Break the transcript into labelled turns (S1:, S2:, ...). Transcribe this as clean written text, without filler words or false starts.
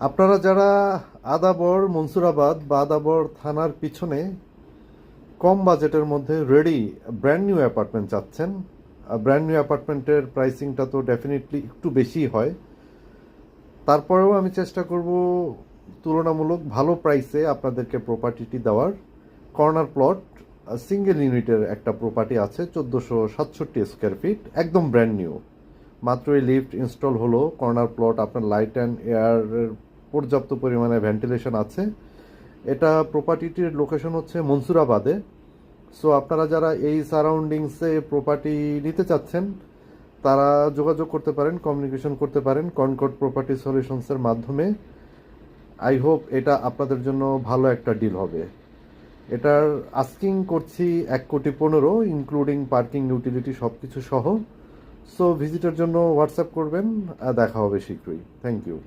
S1: আপনারা যারা আদাবর মনসুরাবাদ বা আদাবর থানার পিছনে কম বাজেটের মধ্যে রেডি ব্র্যান্ড নিউ অ্যাপার্টমেন্ট চাচ্ছেন, ব্র্যান্ড নিউ অ্যাপার্টমেন্টের প্রাইসিংটা তো ডেফিনেটলি একটু বেশি হয়। তারপরেও আমি চেষ্টা করব তুলনামূলক ভালো প্রাইসে আপনাদেরকে প্রপার্টিটি দেওয়ার। কর্নার প্লট, সিঙ্গেল ইউনিটের একটা প্রপার্টি আছে 1467 স্কোয়ার ফিট, একদম ব্র্যান্ড নিউ। মাত্রই লিফট ইনস্টল হলো। কর্নার প্লট, আপনার লাইট অ্যান্ড এয়ারের পর্যাপ্ত পরিমাণে ভেন্টিলেশন আছে। এটা প্রপার্টিটির লোকেশন হচ্ছে মনসুরাবাদে। সো আপনারা যারা এই সারাউন্ডিংসে প্রপার্টি নিতে চাচ্ছেন তারা যোগাযোগ করতে পারেন, কমিউনিকেশন করতে পারেন কনকর্ড প্রপার্টি সলিউশনসের মাধ্যমে। আই হোপ এটা আপনাদের জন্য ভালো একটা ডিল হবে। এটার আস্কিং করছি 1,15,00,000, ইনক্লুডিং পার্কিং, ইউটিলিটি সব কিছু সহ। সো ভিজিটের জন্য হোয়াটসঅ্যাপ করবেন, দেখা হবে শীঘ্রই। Thank you.